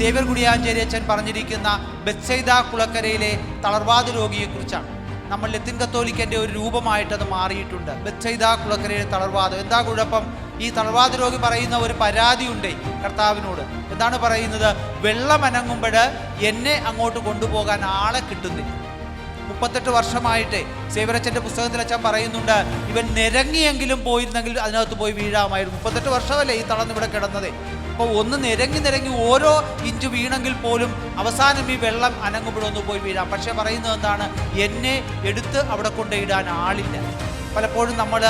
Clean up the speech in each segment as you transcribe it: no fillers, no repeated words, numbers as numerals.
Xavier കുടിയാഞ്ചേരി അച്ഛൻ പറഞ്ഞിരിക്കുന്ന Bethsaida കുളക്കരയിലെ തളർവാദ രോഗിയെക്കുറിച്ചാണ്. നമ്മൾ ലത്തീൻ കത്തോലിക്കൻ്റെ ഒരു രൂപമായിട്ട് അത് മാറിയിട്ടുണ്ട്. ബെത്സൈദ കുളക്കരയിലെ തളർവാദം. എന്താ കുഴപ്പം? ഈ തളർവാദ രോഗി പറയുന്ന ഒരു പരാതിയുണ്ട് കർത്താവിനോട്. എന്താണ് പറയുന്നത്? വെള്ളം അനങ്ങുമ്പോൾ എന്നെ അങ്ങോട്ട് കൊണ്ടുപോകാൻ ആളെ കിട്ടുന്നില്ല. 38 വർഷമായിട്ട് സേവ്യറച്ചൻ്റെ പുസ്തകത്തിൽ അച്ഛൻ പറയുന്നുണ്ട്, ഇവൻ നിരങ്ങിയെങ്കിലും പോയിരുന്നെങ്കിൽ അതിനകത്ത് പോയി വീഴാമായിരുന്നു. 38 വർഷമല്ലേ ഈ തളർന്നിവിടെ കിടന്നത്. അപ്പോൾ ഒന്ന് നിരങ്ങി ഓരോ ഇഞ്ച് വീണെങ്കിൽ പോലും അവസാനം ഈ വെള്ളം അനങ്ങുമ്പോഴൊന്ന് പോയി വീഴാം. പക്ഷേ പറയുന്നത് എന്താണ്? എന്നെ എടുത്ത് അവിടെ കൊണ്ടിടാൻ ആളില്ല. പലപ്പോഴും നമ്മൾ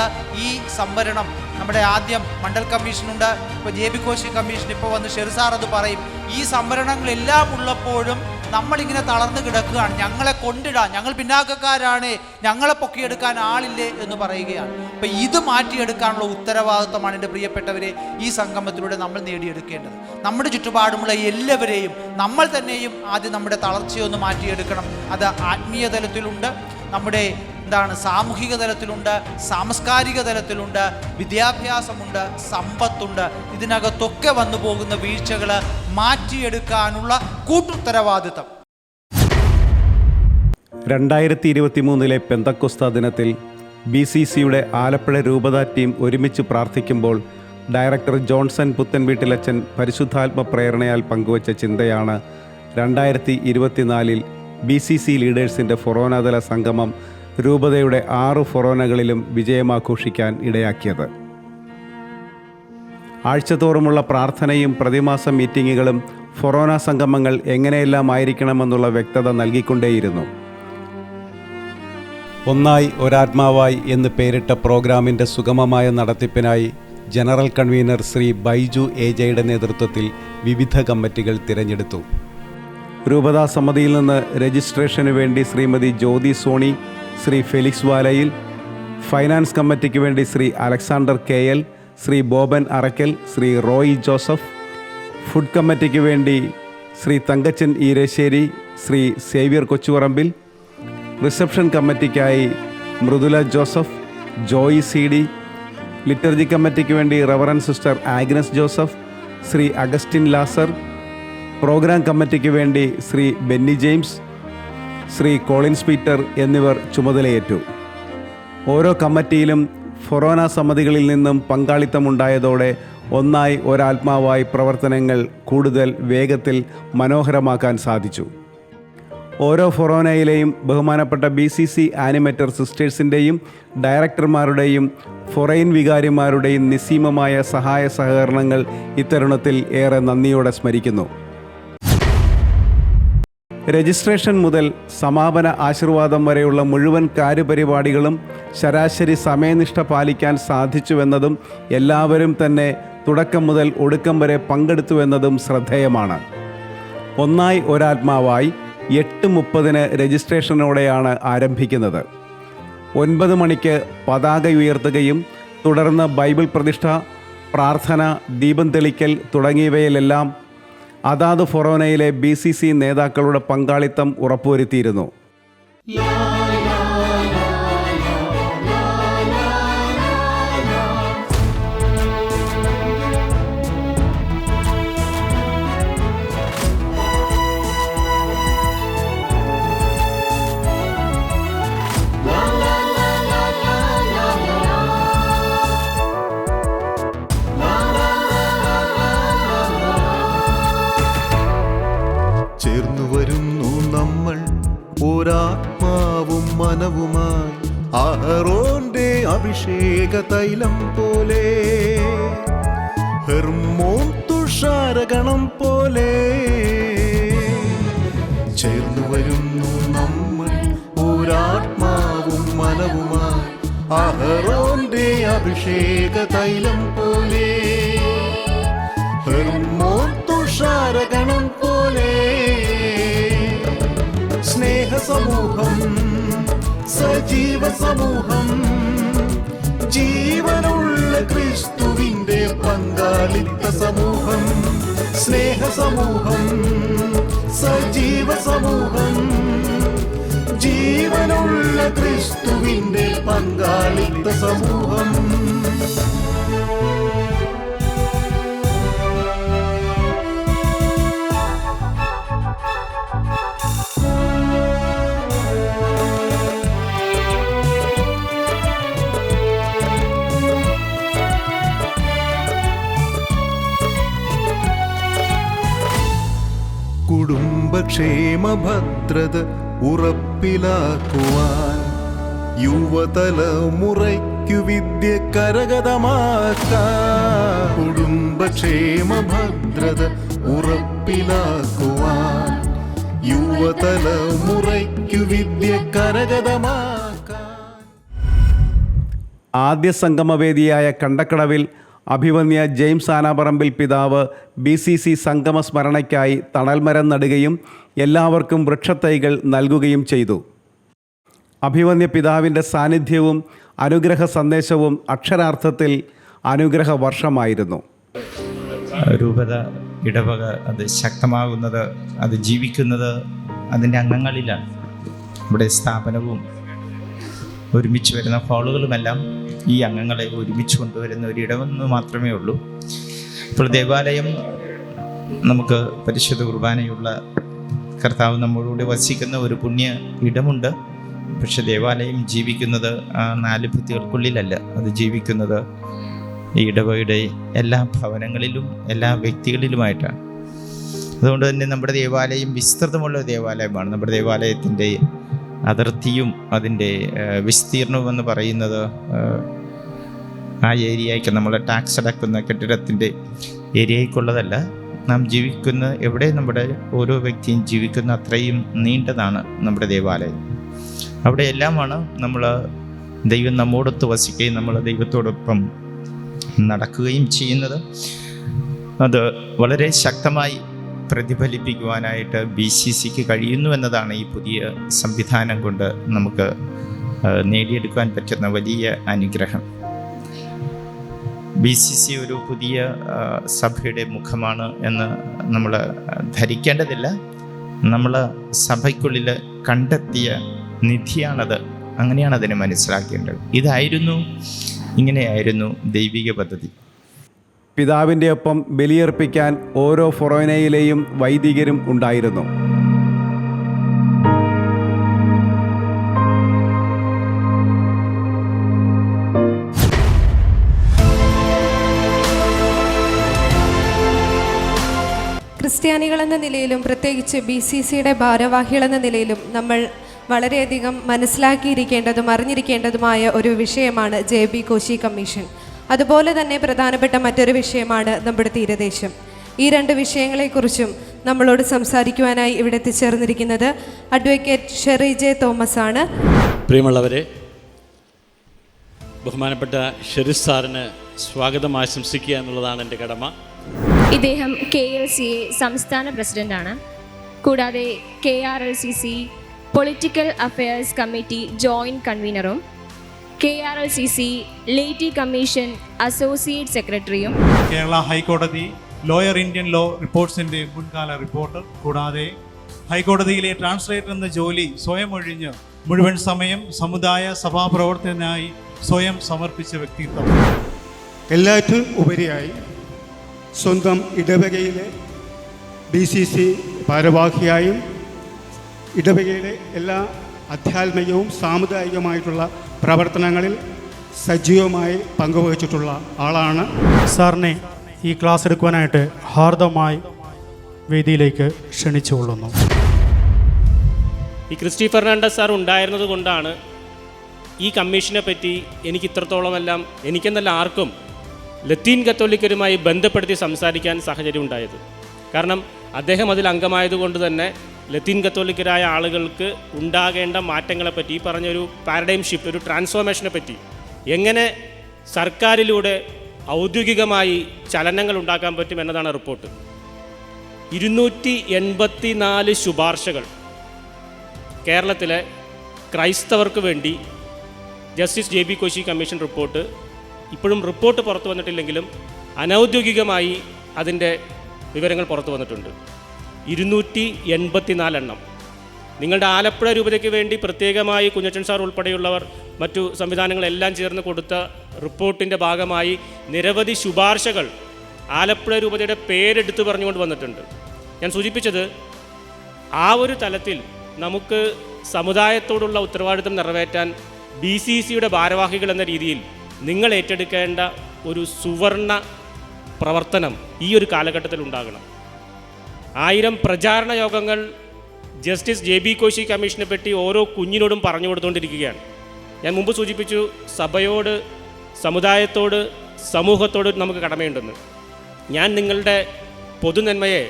ഈ സംവരണം, നമ്മുടെ ആദ്യം മണ്ഡൽ കമ്മീഷനുണ്ട്, ഇപ്പോൾ JB കോശി കമ്മീഷൻ, ഇപ്പോൾ വന്ന് ഷെറിസാർ അത് പറയും. ഈ സംവരണങ്ങളെല്ലാം ഉള്ളപ്പോഴും നമ്മളിങ്ങനെ തളർന്നു കിടക്കുകയാണ്. ഞങ്ങളെ കൊണ്ടിടാൻ, ഞങ്ങൾ പിന്നാക്കക്കാരാണ്, ഞങ്ങളെ പൊക്കിയെടുക്കാൻ ആളില്ലേ എന്ന് പറയുകയാണ്. അപ്പം ഇത് മാറ്റിയെടുക്കാനുള്ള ഉത്തരവാദിത്വമാണ് എൻ്റെ പ്രിയപ്പെട്ടവരെ ഈ സംഗമത്തിലൂടെ നമ്മൾ നേടിയെടുക്കേണ്ടത്. നമ്മുടെ ചുറ്റുപാടുമുള്ള എല്ലാവരെയും നമ്മൾ തന്നെയും ആദ്യം നമ്മുടെ തളർച്ചയൊന്ന് മാറ്റിയെടുക്കണം. അത് ആത്മീയ തലത്തിലുണ്ട്, നമ്മുടെ സാമൂഹിക തലത്തിലുണ്ട്, സാംസ്കാരിക തലത്തിലുണ്ട്, വിദ്യാഭ്യാസമുണ്ട്, സമ്പത്തുണ്ട്. ഇതിനകത്തൊക്കെ വന്നു പോകുന്ന വീഴ്ചകൾ മാറ്റിയെടുക്കാനുള്ള കൂട്ടുത്തരവാദിത്തം. 2023 പെന്തക്കോസ്ത ദിനത്തിൽ BCCയുടെ ആലപ്പുഴ രൂപതാ ടീം ഒരുമിച്ച് പ്രാർത്ഥിക്കുമ്പോൾ ഡയറക്ടർ ജോൺസൺ പുത്തൻവീട്ടിലച്ചൻ പരിശുദ്ധാത്മ പ്രേരണയാൽ പങ്കുവച്ച ചിന്തയാണ് 2024 BCC ലീഡേഴ്സിൻ്റെ ഫൊറോനതല സംഗമം രൂപതയുടെ 6 ഫൊറോനകളിലും വിജയമാഘോഷിക്കാൻ ഇടയാക്കിയത്. ആഴ്ചതോറുമുള്ള പ്രാർത്ഥനയും പ്രതിമാസ മീറ്റിങ്ങുകളും ഫൊറോന സംഗമങ്ങൾ എങ്ങനെയെല്ലാം ആയിരിക്കണമെന്നുള്ള വ്യക്തത നൽകിക്കൊണ്ടേയിരുന്നു. ഒന്നായി ഒരാത്മാവായി എന്ന് പേരിട്ട പ്രോഗ്രാമിൻ്റെ സുഗമമായ നടത്തിപ്പിനായി ജനറൽ കൺവീനർ ശ്രീ ബൈജു AJയുടെ നേതൃത്വത്തിൽ വിവിധ കമ്മിറ്റികൾ തിരഞ്ഞെടുത്തു. രൂപതാ സമിതിയിൽ നിന്ന് രജിസ്ട്രേഷന് വേണ്ടി ശ്രീമതി ജ്യോതി സോണി, ശ്രീ ഫെലിക്സ് വാലയിൽ, ഫൈനാൻസ് കമ്മിറ്റിക്ക് വേണ്ടി Shri Alexander KL, Shri Boban Arackal, Shri Roy Joseph, food കമ്മിറ്റിക്ക് വേണ്ടി ശ്രീ തങ്കച്ചൻ ഈരശ്ശേരി, ശ്രീ സേവ്യർ കൊച്ചുപറമ്പിൽ, റിസപ്ഷൻ കമ്മിറ്റിക്കായി Mridula Joseph, Joy CD, liturgy കമ്മിറ്റിക്ക് വേണ്ടി reverend sister Agnes Joseph, Shri Augustine Lazar, programme കമ്മിറ്റിക്ക് വേണ്ടി Shri Benny James, Shri Collins Peter എന്നിവർ ചുമതലയേറ്റു. ഓരോ കമ്മിറ്റിയിലും ഫൊറോന സമിതികളിൽ നിന്നും പങ്കാളിത്തമുണ്ടായതോടെ ഒന്നായി ഒരാത്മാവായി പ്രവർത്തനങ്ങൾ കൂടുതൽ വേഗത്തിൽ മനോഹരമാക്കാൻ സാധിച്ചു. ഓരോ ഫൊറോനയിലെയും ബഹുമാനപ്പെട്ട BCC ആനിമേറ്റർ സിസ്റ്റേഴ്സിൻ്റെയും ഡയറക്ടർമാരുടെയും ഫൊറൈൻ വികാരിമാരുടെയും നിസ്സീമമായ സഹായ സഹകരണങ്ങൾ ഇത്തരുണത്തിൽ ഏറെ നന്ദിയോടെ സ്മരിക്കുന്നു. രജിസ്ട്രേഷൻ മുതൽ സമാപന ആശീർവാദം വരെയുള്ള മുഴുവൻ കാര്യപരിപാടികളും ശരാശരി സമയനിഷ്ഠ പാലിക്കാൻ സാധിച്ചുവെന്നതും എല്ലാവരും തന്നെ തുടക്കം മുതൽ ഒടുക്കം വരെ പങ്കെടുത്തുവെന്നതും ശ്രദ്ധേയമാണ്. ഒന്നായി ഒരാത്മാവായി 8:30 രജിസ്ട്രേഷനോടെയാണ് ആരംഭിക്കുന്നത്. 9 മണിക്ക് പതാക ഉയർത്തുകയും തുടർന്ന് ബൈബിൾ പ്രതിഷ്ഠ, പ്രാർത്ഥന, ദീപം തെളിക്കൽ തുടങ്ങിയവയിലെല്ലാം അതാത് ഫൊറോനയിലെ BCC നേതാക്കളുടെ പങ്കാളിത്തം ഉറപ്പുവരുത്തിയിരുന്നു. ചേർന്നു വരുന്നു നമ്മൾ ഒരാത്മാവും മനവുമായി, അഹറോന്റെ അഭിഷേക തൈലം പോലെ, ഹെർമോൻ തുഷാരഗണം പോലെ. ചേർന്നു വരുന്നു നമ്മൾ ഒരാത്മാവും മനവുമായി, അഹറോന്റെ അഭിഷേക തൈലം പോലെ, ഹെർമോൻ തുഷാരഗണം പോലെ. സ്നേഹസമൂഹം, സജീവ സമൂഹം, ജീവനുള്ള ക്രിസ്തുവിന്റെ പങ്കാളിത്ത സമൂഹം. സ്നേഹസമൂഹം, സജീവ സമൂഹം, ജീവനുള്ള ക്രിസ്തുവിന്റെ പങ്കാളിത്ത സമൂഹം. ക്ഷേമഭദ്രത ഉറപ്പിലാക്കുവാൻ യുവതലമുറയ്ക്കു വിദ്യ കരഗതമാക്കാൻ കുടുംബക്ഷേമ ഭദ്രത ഉറപ്പിലാക്കുവാൻ യുവതലമുറയ്ക്കു വിദ്യ കരഗതമാക്കാൻ. ആദ്യ സംഗമവേദിയായ കണ്ടക്കടവിൽ അഭിവന്യ ജെയിംസ് ആനാപറമ്പിൽ പിതാവ് BCC സംഗമ സ്മരണയ്ക്കായി തണൽമരം നടുകയും എല്ലാവർക്കും വൃക്ഷത്തൈകൾ നൽകുകയും ചെയ്തു. അഭിവന്യ പിതാവിൻ്റെ സാന്നിധ്യവും അനുഗ്രഹ സന്ദേശവും അക്ഷരാർത്ഥത്തിൽ അനുഗ്രഹ വർഷമായിരുന്നു. രൂപത ഇടവക അത് ശക്തമാകുന്നത്, അത് ജീവിക്കുന്നത് അതിൻ്റെ അംഗങ്ങളിലാണ്. ഇവിടെ സ്ഥാപനവും ഒരുമിച്ച് വരുന്ന ഹാളുകളുമെല്ലാം ഈ അംഗങ്ങളെ ഒരുമിച്ച് കൊണ്ടുവരുന്ന ഒരു ഇടമെന്ന് മാത്രമേ ഉള്ളൂ. ഇപ്പോൾ ദേവാലയം നമുക്ക് പരിശുദ്ധ കുർബാനയുള്ള കർത്താവ് നമ്മളോട് വസിക്കുന്ന ഒരു പുണ്യ ഇടമുണ്ട്. പക്ഷെ ദേവാലയം ജീവിക്കുന്നത് ആ 4 ഭിത്തികൾക്കുള്ളിലല്ല, അത് ജീവിക്കുന്നത് ഈ ഇടവകയുടെ എല്ലാ ഭവനങ്ങളിലും എല്ലാ വ്യക്തികളിലുമായിട്ടാണ്. അതുകൊണ്ട് തന്നെ നമ്മുടെ ദേവാലയം വിസ്തൃതമുള്ള ദേവാലയമാണ്. നമ്മുടെ ദേവാലയത്തിൻ്റെ അതിർത്തിയും അതിൻ്റെ വിസ്തീർണവും എന്ന് പറയുന്നത് ആ ഏരിയയ്ക്ക് നമ്മൾ ടാക്സ് അടക്കുന്ന കെട്ടിടത്തിൻ്റെ ഏരിയയ്ക്കുള്ളതല്ല. നാം ജീവിക്കുന്ന എവിടെ നമ്മുടെ ഓരോ വ്യക്തിയും ജീവിക്കുന്ന അത്രയും നീണ്ടതാണ് നമ്മുടെ ദേവാലയം. അവിടെ എല്ലാമാണ് ദൈവം നമ്മോടൊത്ത് വസിക്കുകയും നമ്മൾ ദൈവത്തോടൊപ്പം നടക്കുകയും ചെയ്യുന്നത്. അത് വളരെ ശക്തമായി പ്രതിഫലിപ്പിക്കുവാനായിട്ട് BCCക്ക് കഴിയുന്നു എന്നതാണ് ഈ പുതിയ സംവിധാനം കൊണ്ട് നമുക്ക് നേടിയെടുക്കാൻ പറ്റുന്ന വലിയ അനുഗ്രഹം. BCC ഒരു പുതിയ സഭയുടെ മുഖമാണ് എന്ന് നമ്മൾ ധരിക്കേണ്ടതില്ല. നമ്മൾ സഭയ്ക്കുള്ളിൽ കണ്ടെത്തിയ നിധിയാണത്. അങ്ങനെയാണ് അതിനെ മനസ്സിലാക്കേണ്ടത്. ഇങ്ങനെയായിരുന്നു ദൈവിക പദ്ധതി. പിതാവിൻ്റെ ഒപ്പം ബലിയർപ്പിക്കാൻ ഓരോ ഫൊറോനയിലെയും വൈദികരും ഉണ്ടായിരുന്നു. ക്രിസ്ത്യാനികളെന്ന നിലയിലും പ്രത്യേകിച്ച് BCCയുടെ ഭാരവാഹികളെന്ന നിലയിലും നമ്മൾ വളരെയധികം മനസ്സിലാക്കിയിരിക്കേണ്ടതും അറിഞ്ഞിരിക്കേണ്ടതുമായ ഒരു വിഷയമാണ് JB കോശി കമ്മീഷൻ. അതുപോലെ തന്നെ പ്രധാനപ്പെട്ട മറ്റൊരു വിഷയമാണ് നമ്മുടെ തീരദേശം. ഈ 2 വിഷയങ്ങളെക്കുറിച്ചും നമ്മളോട് സംസാരിക്കുവാനായി ഇവിടെ എത്തിച്ചേർന്നിരിക്കുന്നത് അഡ്വക്കേറ്റ് ഷെറി ജെ തോമസ് ആണ്. പ്രിയമുള്ളവരെ, ബഹുമാനപ്പെട്ട ഷെറി സാറിന് സ്വാഗതം ആശംസിക്കുക എന്നുള്ളതാണ് എൻ്റെ കടമ. ഇദ്ദേഹം KLCA സംസ്ഥാന പ്രസിഡന്റാണ്. കൂടാതെ KRLCC political affairs committee joint കൺവീനറും KRLCC ലേറ്റി കമ്മീഷൻ അസോസിയേറ്റ് സെക്രട്ടറിയും കേരള ഹൈക്കോടതി ലോയർ ഇന്ത്യൻ ലോ റിപ്പോർട്ട്സിൻ്റെ മുൻകാല റിപ്പോർട്ടർ, കൂടാതെ ഹൈക്കോടതിയിലെ ട്രാൻസ്ലേറ്റർ എന്ന ജോലി സ്വയം ഒഴിഞ്ഞ് മുഴുവൻ സമയം സമുദായ സഭാപ്രവർത്തനത്തിനായി സ്വയം സമർപ്പിച്ച വ്യക്തിത്വം. എല്ലാറ്റിനും ഉപരിയായി സ്വന്തം ഇടവകയിലെ BCC ഭാരവാഹിയായും ഇടവകയുടെ എല്ലാ ആധ്യാത്മികവും സാമുദായികവുമായിട്ടുള്ള പ്രവർത്തനങ്ങളിൽ സജീവമായി പങ്കുവഹിച്ചിട്ടുള്ള ആളാണ്. സാറിനെ ഈ ക്ലാസ് എടുക്കുവാനായിട്ട് ഹാർദമായി വേദിയിലേക്ക് ക്ഷണിച്ചുകൊള്ളുന്നു. ഈ ക്രിസ്റ്റി ഫെർണാണ്ടസ് സാർ ഉണ്ടായിരുന്നത് കൊണ്ടാണ് ഈ കമ്മീഷനെ പറ്റി എനിക്ക് ഇത്രത്തോളമെല്ലാം, എനിക്കെന്നല്ല ആർക്കും ലത്തീൻ കത്തോലിക്കരുമായി ബന്ധപ്പെടുത്തി സംസാരിക്കാൻ സാഹചര്യം ഉണ്ടായത്. കാരണം അദ്ദേഹം അതിൽ അംഗമായതുകൊണ്ട് തന്നെ ലത്തീൻ കത്തോലിക്കരായ ആളുകൾക്ക് ഉണ്ടാകേണ്ട മാറ്റങ്ങളെപ്പറ്റി, ഈ പറഞ്ഞൊരു പാരഡൈം ഷിഫ്റ്റ്, ഒരു ട്രാൻസ്ഫോർമേഷനെ പറ്റി എങ്ങനെ സർക്കാരിലൂടെ ഔദ്യോഗികമായി ചലനങ്ങൾ ഉണ്ടാക്കാൻ പറ്റും എന്നതാണ് റിപ്പോർട്ട്. 284 ശുപാർശകൾ കേരളത്തിലെ ക്രൈസ്തവർക്ക് വേണ്ടി justice JB Koshy commission report, ഇപ്പോഴും റിപ്പോർട്ട് പുറത്തു വന്നിട്ടില്ലെങ്കിലും അനൗദ്യോഗികമായി അതിൻ്റെ വിവരങ്ങൾ പുറത്തു വന്നിട്ടുണ്ട്. 284 എണ്ണം. നിങ്ങളുടെ ആലപ്പുഴ രൂപതയ്ക്ക് വേണ്ടി പ്രത്യേകമായി കുഞ്ഞച്ചൻ സാർ ഉൾപ്പെടെയുള്ളവർ മറ്റു സംവിധാനങ്ങളെല്ലാം ചേർന്ന് കൊടുത്ത റിപ്പോർട്ടിൻ്റെ ഭാഗമായി നിരവധി ശുപാർശകൾ ആലപ്പുഴ രൂപതയുടെ പേരെടുത്ത് പറഞ്ഞുകൊണ്ട് വന്നിട്ടുണ്ട്. ഞാൻ സൂചിപ്പിച്ചത് ആ ഒരു തലത്തിൽ നമുക്ക് സമുദായത്തോടുള്ള ഉത്തരവാദിത്തം നിറവേറ്റാൻ BCCയുടെ ഭാരവാഹികൾ എന്ന രീതിയിൽ നിങ്ങൾ ഏറ്റെടുക്കേണ്ട ഒരു സുവർണ പ്രവർത്തനം ഈ ഒരു കാലഘട്ടത്തിൽ ഉണ്ടാകണം. 1000 പ്രചാരണ യോഗങ്ങൾ ജസ്റ്റിസ് JB കോശി കമ്മീഷനെ പറ്റി ഓരോ കുഞ്ഞിനോടും പറഞ്ഞു കൊടുത്തുകൊണ്ടിരിക്കുകയാണ്. ഞാൻ മുമ്പ് സൂചിപ്പിച്ചു, സഭയോട്, സമുദായത്തോട്, സമൂഹത്തോട് നമുക്ക് കടമയുണ്ടെന്ന്. ഞാൻ നിങ്ങളുടെ പൊതുനന്മയെ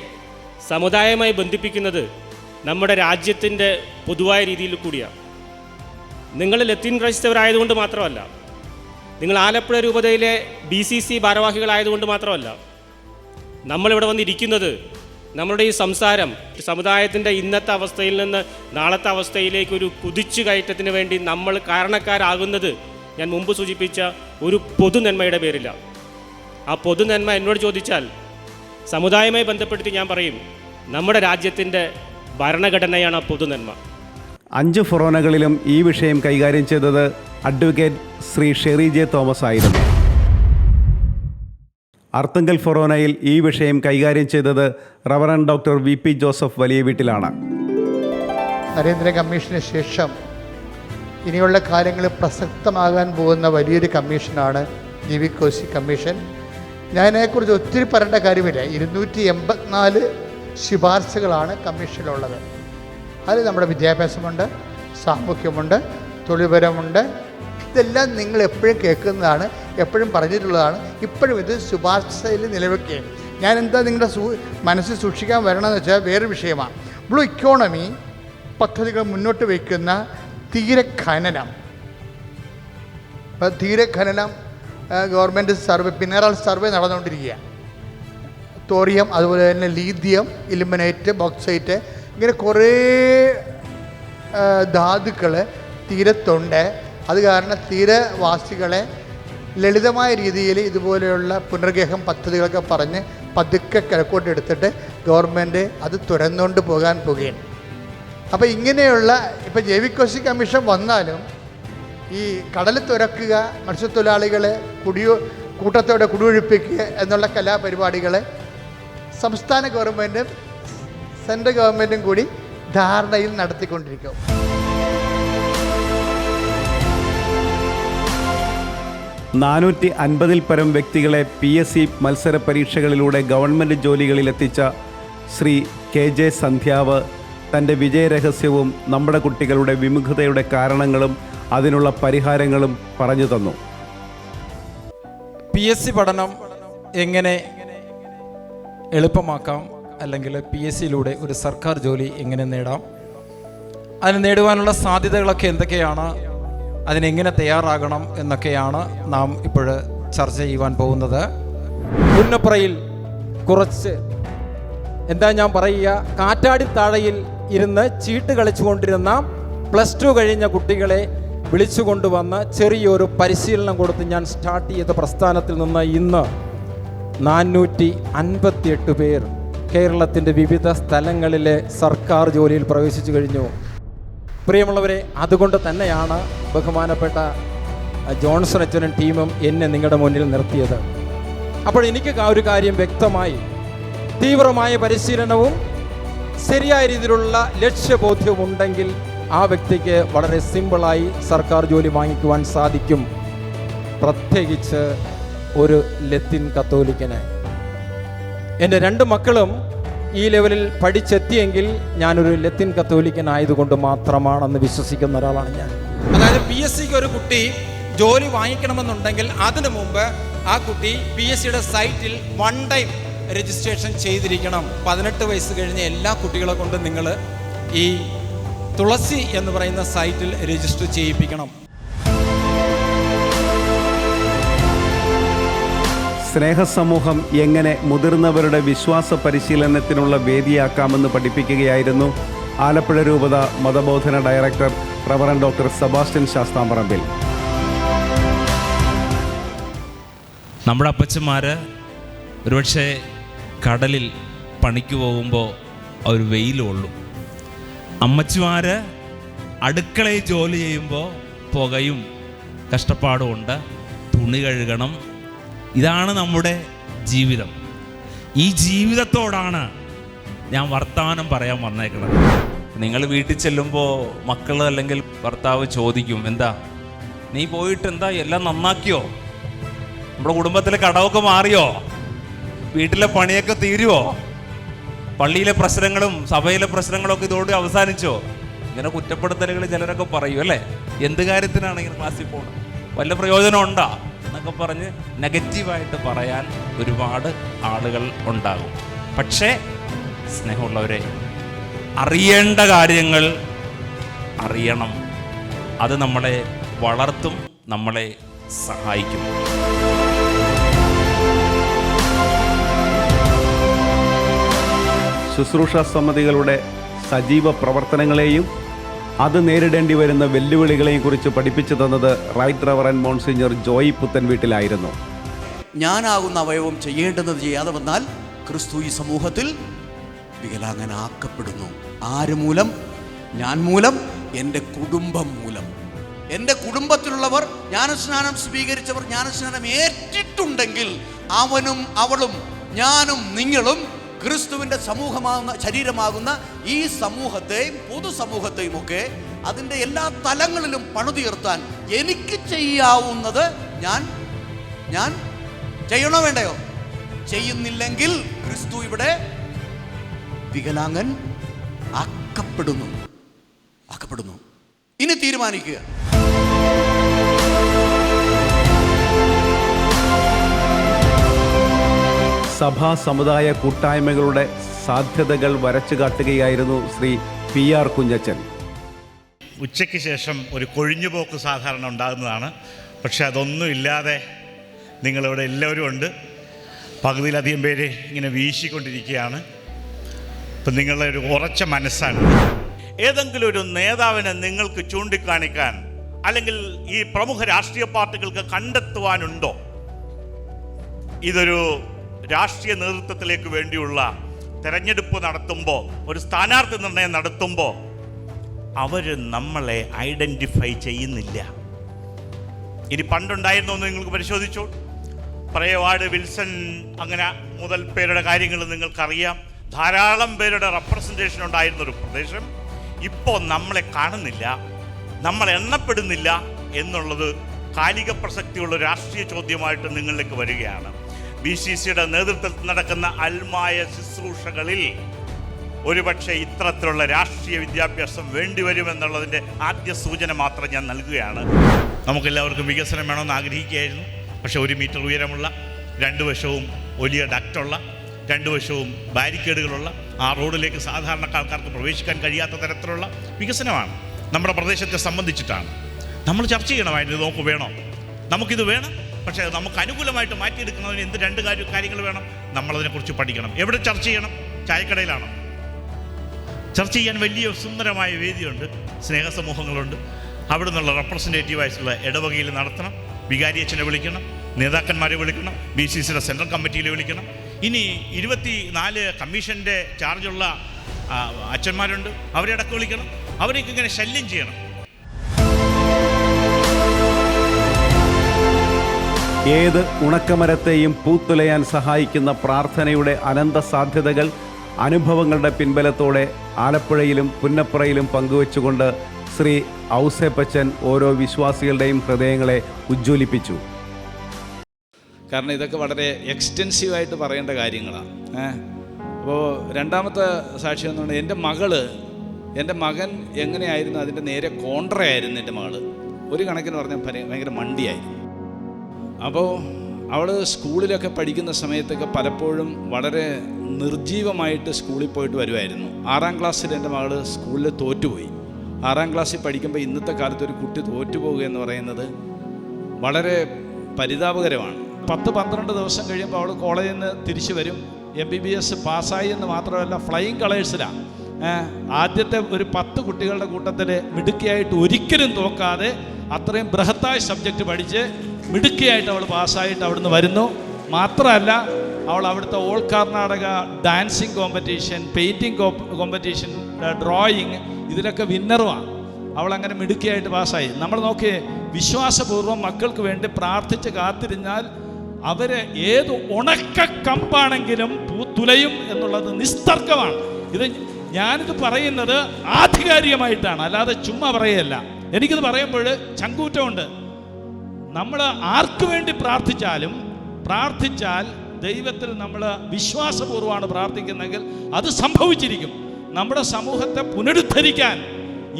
സമുദായമായി ബന്ധിപ്പിക്കുന്നത് നമ്മുടെ രാജ്യത്തിൻ്റെ പൊതുവായ രീതിയിൽ കൂടിയാണ്. നിങ്ങൾ ലത്തീൻ ക്രൈസ്തവരായതുകൊണ്ട് മാത്രമല്ല, നിങ്ങൾ ആലപ്പുഴ രൂപതയിലെ BCC ഭാരവാഹികളായതുകൊണ്ട് മാത്രമല്ല, നമ്മളിവിടെ വന്നിരിക്കുന്നത് നമ്മളുടെ ഈ സംസാരം സമുദായത്തിൻ്റെ ഇന്നത്തെ അവസ്ഥയിൽ നിന്ന് നാളത്തെ അവസ്ഥയിലേക്കൊരു കുതിച്ചു കയറ്റത്തിന് വേണ്ടി നമ്മൾ കാരണക്കാരാകുന്നത് ഞാൻ മുമ്പ് സൂചിപ്പിച്ച ഒരു പൊതുനന്മയുടെ പേരിലാണ്. ആ പൊതുനന്മ എന്നോട് ചോദിച്ചാൽ സമുദായവുമായി ബന്ധപ്പെടുത്തി ഞാൻ പറയും, നമ്മുടെ രാജ്യത്തിൻ്റെ ഭരണഘടനയാണ് ആ പൊതുനന്മ. 5 ഫൊറോനകളിലും ഈ വിഷയം കൈകാര്യം ചെയ്തത് അഡ്വക്കേറ്റ് ശ്രീ ഷെറി J. തോമസ് ആയിരുന്നു. അർത്തുങ്കൽ ഫൊറോനയിൽ ഈ വിഷയം കൈകാര്യം ചെയ്തത് റവറൻഡ് ഡോക്ടർ VP ജോസഫ് വലിയ വീട്ടിലാണ്. നരേന്ദ്ര കമ്മീഷന് ശേഷം ഇനിയുള്ള കാര്യങ്ങൾ പ്രസക്തമാകാൻ പോകുന്ന വലിയൊരു കമ്മീഷനാണ് JB കോശി കമ്മീഷൻ. ഞാനതിനെക്കുറിച്ച് ഒത്തിരി പറയേണ്ട കാര്യമില്ല. 284 ശുപാർശകളാണ് കമ്മീഷനിലുള്ളത്. അതിൽ നമ്മുടെ വിദ്യാഭ്യാസമുണ്ട്, സാമൂഹ്യമുണ്ട്, തൊഴിൽപരമുണ്ട്. ഇതെല്ലാം നിങ്ങൾ എപ്പോഴും കേൾക്കുന്നതാണ്, എപ്പോഴും പറഞ്ഞിട്ടുള്ളതാണ്. ഇപ്പോഴും ഇത് ശുപാർശയിൽ നിലനിൽക്കുകയാണ്. ഞാൻ എന്താ നിങ്ങളുടെ മനസ്സിൽ സൂക്ഷിക്കാൻ വരണമെന്ന് വെച്ചാൽ വേറൊരു വിഷയമാണ്. ബ്ലൂ ഇക്കോണമി പദ്ധതികൾ മുന്നോട്ട് വയ്ക്കുന്ന തീരഖനനം. ഇപ്പം തീരഖനനം ഗവൺമെൻറ് സർവേ, മിനറൽ സർവേ നടന്നുകൊണ്ടിരിക്കുക. തോറിയം, അതുപോലെ തന്നെ ലീഥിയം, ഇലുമിനേറ്റ്, ബോക്സൈറ്റ്, ഇങ്ങനെ കുറേ ധാതുക്കൾ തീരത്തുണ്ട്. അത് കാരണം തീരവാസികളെ ലളിതമായ രീതിയിൽ ഇതുപോലെയുള്ള പുനർഗേഹം പദ്ധതികളൊക്കെ പറഞ്ഞ് പതുക്കെ കിഴക്കോട്ട് എടുത്തിട്ട് ഗവൺമെൻറ് അത് തുറന്നുകൊണ്ട് പോകാൻ പോകുകയാണ്. അപ്പോൾ ഇങ്ങനെയുള്ള ഇപ്പോൾ JB കോശി കമ്മീഷൻ വന്നാലും ഈ കടൽ തുറക്കുക, മത്സ്യത്തൊഴിലാളികളെ കൂട്ടത്തോടെ കുടിയൊഴിപ്പിക്കുക എന്നുള്ള കലാപരിപാടികൾ സംസ്ഥാന ഗവൺമെൻറ്റും സെൻട്രൽ ഗവൺമെൻറ്റും കൂടി ധാരണയിൽ നടത്തിക്കൊണ്ടിരിക്കും. 450-ൽ പരം വ്യക്തികളെ PSC മത്സര പരീക്ഷകളിലൂടെ ഗവൺമെൻറ് ജോലികളിലെത്തിച്ച ശ്രീ KJ സന്ധ്യാവ് തൻ്റെ വിജയരഹസ്യവും നമ്മുടെ കുട്ടികളുടെ വിമുഖതയുടെ കാരണങ്ങളും അതിനുള്ള പരിഹാരങ്ങളും പറഞ്ഞു തന്നു. PSC പഠനം എങ്ങനെ എളുപ്പമാക്കാം, അല്ലെങ്കിൽ PSCയിലൂടെ ഒരു സർക്കാർ ജോലി എങ്ങനെ നേടാം, അതിന് നേടുവാനുള്ള സാധ്യതകളൊക്കെ എന്തൊക്കെയാണ്, അതിനെങ്ങനെ തയ്യാറാകണം എന്നൊക്കെയാണ് നാം ഇപ്പോൾ ചർച്ച ചെയ്യുവാൻ പോകുന്നത്. പുന്നപ്രയിൽ കുറച്ച് എന്താ ഞാൻ പറയുക, കാറ്റാടിത്താഴയിൽ ഇരുന്ന് ചീട്ട് കളിച്ചുകൊണ്ടിരുന്ന +2 കഴിഞ്ഞ കുട്ടികളെ വിളിച്ചുകൊണ്ടുവന്ന് ചെറിയൊരു പരിശീലനം കൊടുത്ത് ഞാൻ സ്റ്റാർട്ട് ചെയ്ത പ്രസ്ഥാനത്തിൽ നിന്ന് ഇന്ന് 458 പേർ കേരളത്തിൻ്റെ വിവിധ സ്ഥലങ്ങളിലെ സർക്കാർ ജോലിയിൽ പ്രവേശിച്ചു കഴിഞ്ഞു. പ്രിയമുള്ളവരെ, അതുകൊണ്ട് തന്നെയാണ് ബഹുമാനപ്പെട്ട ജോൺസൺ അച്ഛനും ടീമും എന്നെ നിങ്ങളുടെ മുന്നിൽ നിർത്തിയത്. അപ്പോൾ എനിക്ക് ഒരു കാര്യം വ്യക്തമായി, തീവ്രമായ പരിശീലനവും ശരിയായ രീതിയിലുള്ള ലക്ഷ്യബോധ്യവും ഉണ്ടെങ്കിൽ ആ വ്യക്തിക്ക് വളരെ സിമ്പിളായി സർക്കാർ ജോലി വാങ്ങിക്കുവാൻ സാധിക്കും. പ്രത്യേകിച്ച് ഒരു ലത്തീൻ കത്തോലിക്കന്. എൻ്റെ 2 മക്കളും ഈ ലെവലിൽ പഠിച്ചെത്തിയെങ്കിൽ ഞാനൊരു ലത്തീൻ കത്തോലിക്കൻ ആയതുകൊണ്ട് മാത്രമാണെന്ന് വിശ്വസിക്കുന്ന ഒരാളാണ് ഞാൻ. അതായത് PSCക്ക് ഒരു കുട്ടി ജോലി വാങ്ങിക്കണമെന്നുണ്ടെങ്കിൽ അതിനു മുമ്പ് ആ കുട്ടി PSCയുടെ സൈറ്റിൽ 1 ടൈം രജിസ്ട്രേഷൻ ചെയ്തിരിക്കണം. 18 വയസ്സ് കഴിഞ്ഞ എല്ലാ കുട്ടികളെ കൊണ്ട് നിങ്ങൾ ഈ തുളസി എന്ന് പറയുന്ന സൈറ്റിൽ രജിസ്റ്റർ ചെയ്യിപ്പിക്കണം. സ്നേഹസമൂഹം എങ്ങനെ മുതിർന്നവരുടെ വിശ്വാസ പരിശീലനത്തിനുള്ള വേദിയാക്കാമെന്ന് പഠിപ്പിക്കുകയായിരുന്നു ആലപ്പുഴ രൂപത മതബോധന director reverend doctor Sebastian Sasthamparambil. നമ്മുടെ അപ്പച്ചന്മാർ ഒരുപക്ഷെ കടലിൽ പണിക്ക് പോകുമ്പോൾ അവർ വെയിലുള്ളൂ. അമ്മച്ചിമാർ അടുക്കളയിൽ ജോലി ചെയ്യുമ്പോൾ പുകയും കഷ്ടപ്പാടും ഉണ്ട്, തുണി കഴുകണം. ഇതാണ് നമ്മുടെ ജീവിതം. ഈ ജീവിതത്തോടാണ് ഞാൻ വർത്തമാനം പറയാൻ വന്നേക്കുന്നത്. നിങ്ങൾ വീട്ടിൽ ചെല്ലുമ്പോൾ മക്കൾ അല്ലെങ്കിൽ ഭർത്താവ് ചോദിക്കും, എന്താ നീ പോയിട്ട് എന്താ എല്ലാം നന്നാക്കിയോ, നമ്മുടെ കുടുംബത്തിലെ കടമൊക്കെ മാറിയോ, വീട്ടിലെ പണിയൊക്കെ തീരുവോ? പള്ളിയിലെ പ്രശ്നങ്ങളും സഭയിലെ പ്രശ്നങ്ങളൊക്കെ ഇതോടെ അവസാനിച്ചോ? ഇങ്ങനെ കുറ്റപ്പെടുത്തലുകൾ ചിലരൊക്കെ പറയും അല്ലേ, എന്ത് കാര്യത്തിനാണ് ഇങ്ങനെ ക്ലാസ്സിൽ പോകുന്നത്, വല്ല പ്രയോജനം ഉണ്ടോ എന്നൊക്കെ പറഞ്ഞ് നെഗറ്റീവായിട്ട് പറയാൻ ഒരുപാട് ആളുകൾ ഉണ്ടാകും. പക്ഷേ സ്നേഹമുള്ളവരെ, അറിയേണ്ട കാര്യങ്ങൾ അറിയണം. അത് നമ്മളെ വളർത്തും, നമ്മളെ സഹായിക്കും. ശുശ്രൂഷ സമിതികളുടെ സജീവ പ്രവർത്തനങ്ങളെയും അത് നേരിടേണ്ടി വരുന്ന വെല്ലുവിളികളെയും കുറിച്ച് പഠിപ്പിച്ചു തന്നത് റൈറ്റ് റവറൻഡ് മോൺസിഞ്ഞർ ജോയി പുത്തൻവീട്ടിലായിരുന്നു. ഞാനാകുന്ന അവയവം ചെയ്യേണ്ടുന്നത് ചെയ്യാതെ വന്നാൽ ക്രിസ്തു ഈ സമൂഹത്തിൽ വികലാംഗനാക്കപ്പെടുന്നു. ആര് മൂലം? ഞാൻ മൂലം, എൻ്റെ കുടുംബം മൂലം. എൻ്റെ കുടുംബത്തിലുള്ളവർ ജ്ഞാനസ്നാനം സ്വീകരിച്ചവർ ജ്ഞാനസ്നാനം ഏറ്റിട്ടുണ്ടെങ്കിൽ അവനും അവളും ഞാനും നിങ്ങളും ക്രിസ്തുവിൻ്റെ സമൂഹമാകുന്ന ശരീരമാകുന്ന ഈ സമൂഹത്തെയും പൊതുസമൂഹത്തെയും ഒക്കെ അതിൻ്റെ എല്ലാ തലങ്ങളിലും പണിതുയർത്താൻ എനിക്ക് ചെയ്യാവുന്നത് ഞാൻ ചെയ്യണോ വേണ്ടയോ? ചെയ്യുന്നില്ലെങ്കിൽ ക്രിസ്തു ഇവിടെ വികലാംഗൻ ആക്കപ്പെടുന്നു. ഇനി തീരുമാനിക്കുക. സഭാ സമുദായ കൂട്ടായ്മകളുടെ സാധ്യതകൾ വരച്ചു കാട്ടുകയായിരുന്നു ശ്രീ PR കുഞ്ഞച്ചൻ. ഉച്ചയ്ക്ക് ശേഷം ഒരു കൊഴിഞ്ഞുപോക്ക് സാധാരണ ഉണ്ടാകുന്നതാണ്. പക്ഷെ അതൊന്നും ഇല്ലാതെ നിങ്ങളിവിടെ എല്ലാവരും ഉണ്ട്. പകുതിയിലധികം പേര് ഇങ്ങനെ വീശിക്കൊണ്ടിരിക്കുകയാണ്. ഇപ്പം നിങ്ങളുടെ ഒരു ഉറച്ച മനസ്സാണ്. ഏതെങ്കിലും ഒരു നേതാവിനെ നിങ്ങൾക്ക് ചൂണ്ടിക്കാണിക്കാൻ അല്ലെങ്കിൽ ഈ പ്രമുഖ രാഷ്ട്രീയ പാർട്ടികൾക്ക് കണ്ടെത്തുവാനുണ്ടോ? ഇതൊരു രാഷ്ട്രീയ നേതൃത്വത്തിലേക്ക് വേണ്ടിയുള്ള തെരഞ്ഞെടുപ്പ് നടത്തുമ്പോൾ, ഒരു സ്ഥാനാർത്ഥി നിർണയം നടത്തുമ്പോൾ അവർ നമ്മളെ ഐഡൻറ്റിഫൈ ചെയ്യുന്നില്ല. ഇനി പണ്ടുണ്ടായിരുന്നോ എന്ന് നിങ്ങൾക്ക് പരിശോധിച്ചോ. പറയവാട് വിൽസൺ അങ്ങനെ മുതൽ പേരുടെ കാര്യങ്ങൾ നിങ്ങൾക്കറിയാം. ധാരാളം പേരുടെ റെപ്രസെൻറ്റേഷൻ ഉണ്ടായിരുന്നൊരു പ്രദേശം ഇപ്പോൾ നമ്മളെ കാണുന്നില്ല, നമ്മൾ എണ്ണപ്പെടുന്നില്ല എന്നുള്ളത് കാലിക പ്രസക്തിയുള്ള രാഷ്ട്രീയ ചോദ്യമായിട്ട് നിങ്ങളിലേക്ക് വരികയാണ്. BCCയുടെ നേതൃത്വത്തിൽ നടക്കുന്ന അൽമായ ശുശ്രൂഷകളിൽ ഒരുപക്ഷെ ഇത്തരത്തിലുള്ള രാഷ്ട്രീയ വിദ്യാഭ്യാസം വേണ്ടിവരുമെന്നുള്ളതിൻ്റെ ആദ്യ സൂചന മാത്രം ഞാൻ നൽകുകയാണ്. നമുക്കെല്ലാവർക്കും വികസനം വേണമെന്ന് ആഗ്രഹിക്കുകയായിരുന്നു. പക്ഷേ 1 മീറ്റർ ഉയരമുള്ള, 2 വശവും വലിയ ഡക്റ്റുള്ള, 2 വശവും ബാരിക്കേഡുകളുള്ള ആ റോഡിലേക്ക് സാധാരണക്കാർക്ക് പ്രവേശിക്കാൻ കഴിയാത്ത തരത്തിലുള്ള വികസനമാണ് നമ്മുടെ പ്രദേശത്തെ സംബന്ധിച്ചിട്ടാണ്. നമ്മൾ ചർച്ച ചെയ്യണമായിരുന്നു. നമുക്ക് വേണോ? നമുക്കിത് വേണം. പക്ഷേ നമുക്ക് അനുകൂലമായിട്ട് മാറ്റിയെടുക്കുന്നതിന് എന്ത് 2 കാര്യങ്ങൾ വേണം? നമ്മളതിനെക്കുറിച്ച് പഠിക്കണം. എവിടെ ചർച്ച ചെയ്യണം? ചായക്കടയിലാണോ? ചർച്ച ചെയ്യാൻ വലിയ സുന്ദരമായ വേദിയുണ്ട്, സ്നേഹസമൂഹങ്ങളുണ്ട്. അവിടെ നിന്നുള്ള റെപ്രസെൻറ്റേറ്റീവായിട്ടുള്ള ഇടവകയിൽ നടത്തണം. വികാരിയച്ഛനെ വിളിക്കണം, നേതാക്കന്മാരെ വിളിക്കണം, BCCയുടെ സെൻട്രൽ കമ്മിറ്റിയിൽ വിളിക്കണം. ഇനി 24 കമ്മീഷൻ്റെ ചാർജുള്ള അച്ഛന്മാരുണ്ട്, അവരെ അടക്കം വിളിക്കണം. അവരെയൊക്കെ ഇങ്ങനെ ശല്യം ചെയ്യണം. ഏത് ഉണക്കമരത്തെയും പൂത്തുലയാൻ സഹായിക്കുന്ന പ്രാർത്ഥനയുടെ അനന്ത സാധ്യതകൾ അനുഭവങ്ങളുടെ പിൻബലത്തോടെ ആലപ്പുഴയിലും പുന്നപ്പുറയിലും പങ്കുവച്ചുകൊണ്ട് ശ്രീ ഔസേപ്പച്ചൻ ഓരോ വിശ്വാസികളുടെയും ഹൃദയങ്ങളെ ഉജ്ജ്വലിപ്പിച്ചു. കാരണം ഇതൊക്കെ വളരെ എക്സ്റ്റെൻസീവായിട്ട് പറയേണ്ട കാര്യങ്ങളാണ്. അപ്പോൾ രണ്ടാമത്തെ സാക്ഷ്യം എന്ന് പറഞ്ഞാൽ എൻ്റെ മകൻ എങ്ങനെയായിരുന്നു, അതിൻ്റെ നേരെ കോൺട്രയായിരുന്നു എൻ്റെ മകൾ. ഒരു കണക്കിന് പറഞ്ഞാൽ ഭയങ്കര മണ്ടിയായിരുന്നു. അപ്പോൾ അവൾ സ്കൂളിലൊക്കെ പഠിക്കുന്ന സമയത്തൊക്കെ പലപ്പോഴും വളരെ നിർജീവമായിട്ട് സ്കൂളിൽ പോയിട്ട് വരുമായിരുന്നു. 6ാം ക്ലാസ്സിൽ എൻ്റെ മകൾ സ്കൂളിൽ തോറ്റുപോയി. 6ാം ക്ലാസ്സിൽ പഠിക്കുമ്പോൾ ഇന്നത്തെ കാലത്ത് ഒരു കുട്ടി തോറ്റുപോകുക എന്ന് പറയുന്നത് വളരെ പരിതാപകരമാണ്. 10-12 ദിവസം കഴിയുമ്പോൾ അവൾ കോളേജിൽ നിന്ന് തിരിച്ചു വരും. MBBS പാസ്സായി എന്ന് മാത്രമല്ല ഫ്ലൈയിങ് കളേഴ്സിലാണ്. ആദ്യത്തെ ഒരു 10 കുട്ടികളുടെ കൂട്ടത്തിൽ മിടുക്കിയായിട്ട് ഒരിക്കലും തോക്കാതെ അത്രയും ബൃഹത്തായ സബ്ജക്റ്റ് പഠിച്ച് മിടുക്കിയായിട്ട് അവൾ പാസ്സായിട്ട് അവിടുന്ന് വരുന്നു. മാത്രമല്ല അവൾ അവിടുത്തെ all Karnataka dancing competition, painting competition, drawing ഇതിലൊക്കെ വിന്നറുമാണ്. അവളങ്ങനെ മിടുക്കിയായിട്ട് പാസ്സായി. നമ്മൾ നോക്കിയേ, വിശ്വാസപൂർവ്വം മക്കൾക്ക് വേണ്ടി പ്രാർത്ഥിച്ച് കാത്തിരുന്നാൽ അവരെ ഏത് ഉണക്ക കമ്പാണെങ്കിലും പൂത്തുലയും എന്നുള്ളത് നിസ്തർക്കമാണ്. ഞാനിത് പറയുന്നത് ആധികാരികമായിട്ടാണ്, അല്ലാതെ ചുമ്മാ പറയുകയല്ല. എനിക്കിത് പറയുമ്പോൾ ചങ്കൂറ്റമുണ്ട്. നമ്മൾ ആർക്ക് വേണ്ടി പ്രാർത്ഥിച്ചാൽ ദൈവത്തിൽ നമ്മൾ വിശ്വാസപൂർവ്വമാണ് പ്രാർത്ഥിക്കുന്നതെങ്കിൽ അത് സംഭവിച്ചിരിക്കും. നമ്മുടെ സമൂഹത്തെ പുനരുദ്ധരിക്കാൻ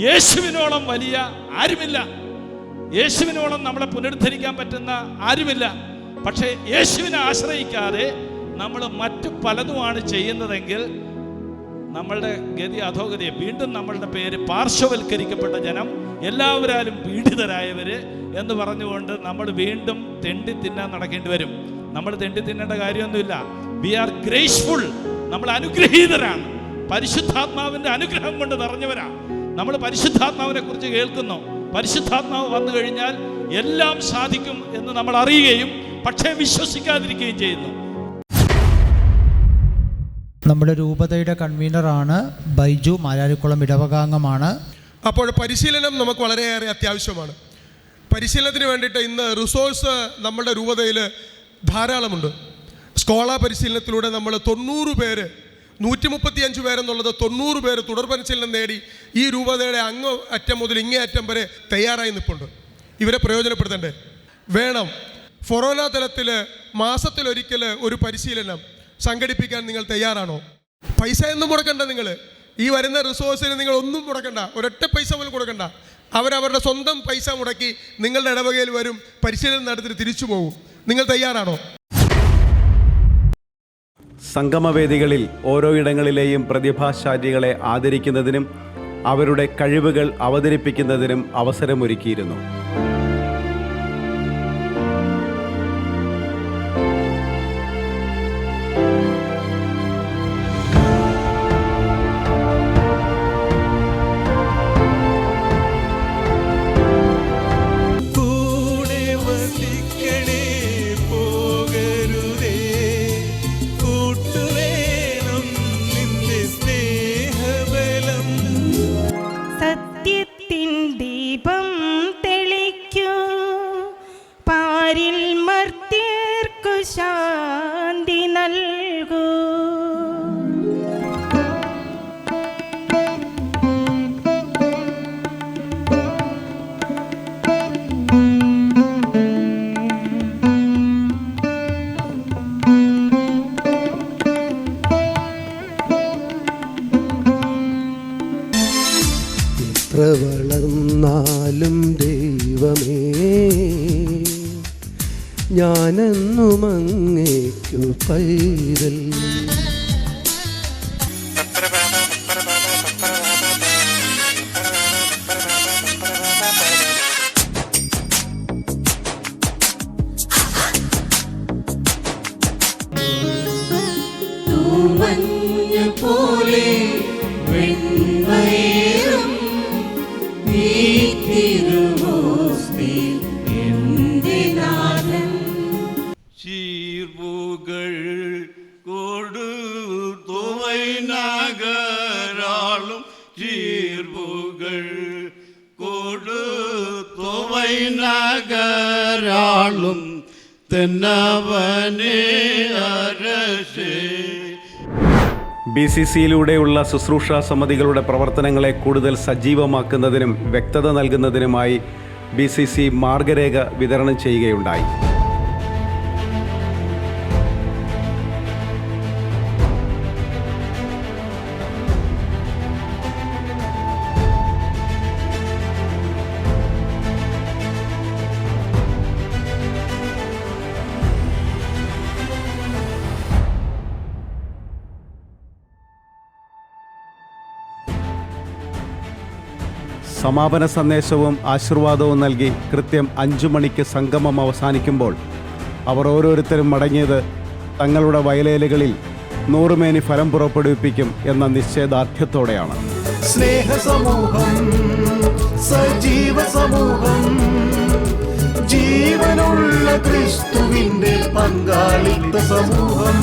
യേശുവിനോളം വലിയ ആരുമില്ല. യേശുവിനോളം നമ്മളെ പുനരുദ്ധരിക്കാൻ പറ്റുന്ന ആരുമില്ല. പക്ഷേ യേശുവിനെ ആശ്രയിക്കാതെ നമ്മൾ മറ്റു പലതുമാണ് ചെയ്യുന്നതെങ്കിൽ നമ്മളുടെ ഗതി അധോഗതിയെ വീണ്ടും നമ്മളുടെ പേര് പാർശ്വവൽക്കരിക്കപ്പെട്ട ജനം, എല്ലാവരാലും പീഡിതരായവർ എന്ന് പറഞ്ഞുകൊണ്ട് നമ്മൾ വീണ്ടും തെണ്ടി തിന്നാൻ നടക്കേണ്ടി വരും. നമ്മൾ തെണ്ടി തിന്നേണ്ട കാര്യമൊന്നുമില്ല. We are graceful. നമ്മൾ അനുഗ്രഹീതരാണ്. പരിശുദ്ധാത്മാവിൻ്റെ അനുഗ്രഹം കൊണ്ട് നിറഞ്ഞവരാണ്. നമ്മൾ പരിശുദ്ധാത്മാവിനെ കുറിച്ച് കേൾക്കുന്നു. പരിശുദ്ധാത്മാവ് വന്നു കഴിഞ്ഞാൽ എല്ലാം സാധിക്കും എന്ന് നമ്മൾ അറിയുകയും പക്ഷേ വിശ്വസിക്കാതിരിക്കുകയും ചെയ്യുന്നു. നമ്മുടെ രൂപതയുടെ കൺവീനറാണ് ബൈജു, മാരാരിക്കുളം ഇടവകാംഗമാണ്. അപ്പോൾ പരിശീലനം നമുക്ക് വളരെയേറെ അത്യാവശ്യമാണ്. പരിശീലനത്തിന് വേണ്ടിയിട്ട് ഇന്ന് റിസോഴ്സ് നമ്മുടെ രൂപതയിൽ ധാരാളമുണ്ട്. സ്കോള പരിശീലനത്തിലൂടെ നമ്മൾ 90 പേര്, 135 പേരെന്നുള്ളത് 90 പേര് തുടർ പരിശീലനം നേടി ഈ രൂപതയുടെ അങ്ങ് അറ്റം മുതൽ ഇങ്ങേ അറ്റം വരെ തയ്യാറായി നിൽപ്പുണ്ട്. ഇവരെ പ്രയോജനപ്പെടുത്തണ്ടേ? വേണം. ഫൊറോന തലത്തിൽ മാസത്തിലൊരിക്കൽ ഒരു പരിശീലനം സംഘടിപ്പിക്കാൻ നിങ്ങൾ തയ്യാറാണോ? പൈസ ഒന്നും മുടക്കണ്ട. നിങ്ങൾ ഈ വരുന്ന റിസോഴ്സിന് നിങ്ങൾ ഒന്നും മുടക്കണ്ട, ഒരൊറ്റ പൈസ പോലും കൊടുക്കണ്ട. അവരവരുടെ സ്വന്തം പൈസ മുടക്കി നിങ്ങളുടെ ഇടവകയിൽ വരും, പരിശീലനം നടത്തിയിട്ട് തിരിച്ചു പോകും. നിങ്ങൾ തയ്യാറാണോ? സംഗമവേദികളിൽ ഓരോ ഇടങ്ങളിലെയും പ്രതിഭാശാലികളെ ആദരിക്കുന്നതിനും അവരുടെ കഴിവുകൾ അവതരിപ്പിക്കുന്നതിനും അവസരമൊരുക്കിയിരുന്നു. സത്യത്തിൻ ദീപം തെളിക്കൂ, പാരിൽ മർത്യർക്കു ശാന്തി നൽകൂ. വളർന്നാലും ദൈവമേ, ഞാനെന്നും അങ്ങേക്കു പൈതൽ. പോലെ വെൺവയറും ചീർപ്പുകൾ കൊടുത്തുവൈ നഗരാളും ചീർപ്പുകൾ കൊടുത്തുവൈ നഗരാളും തെന്നവനെ അരശേ. BCCയിലൂടെയുള്ള ശുശ്രൂഷാ സമിതികളുടെ പ്രവർത്തനങ്ങളെ കൂടുതൽ സജീവമാക്കുന്നതിനും വ്യക്തത നൽകുന്നതിനുമായി BCC മാർഗരേഖ വിതരണം ചെയ്യുകയുണ്ടായി. സമാപന സന്ദേശവും ആശീർവാദവും നൽകി കൃത്യം 5 മണിക്ക് സംഗമം അവസാനിക്കുമ്പോൾ അവർ ഓരോരുത്തരും മടങ്ങിയത് തങ്ങളുടെ വയലേലുകളിൽ 100 മേനി ഫലം പുറപ്പെടുവിപ്പിക്കും എന്ന നിശ്ചയദാർഢ്യത്തോടെയാണ്. സ്നേഹസമൂഹം, സജീവ സമൂഹം, ജീവനുള്ള ക്രിസ്തുവിന്റെ പങ്കാളിത്ത സമൂഹം.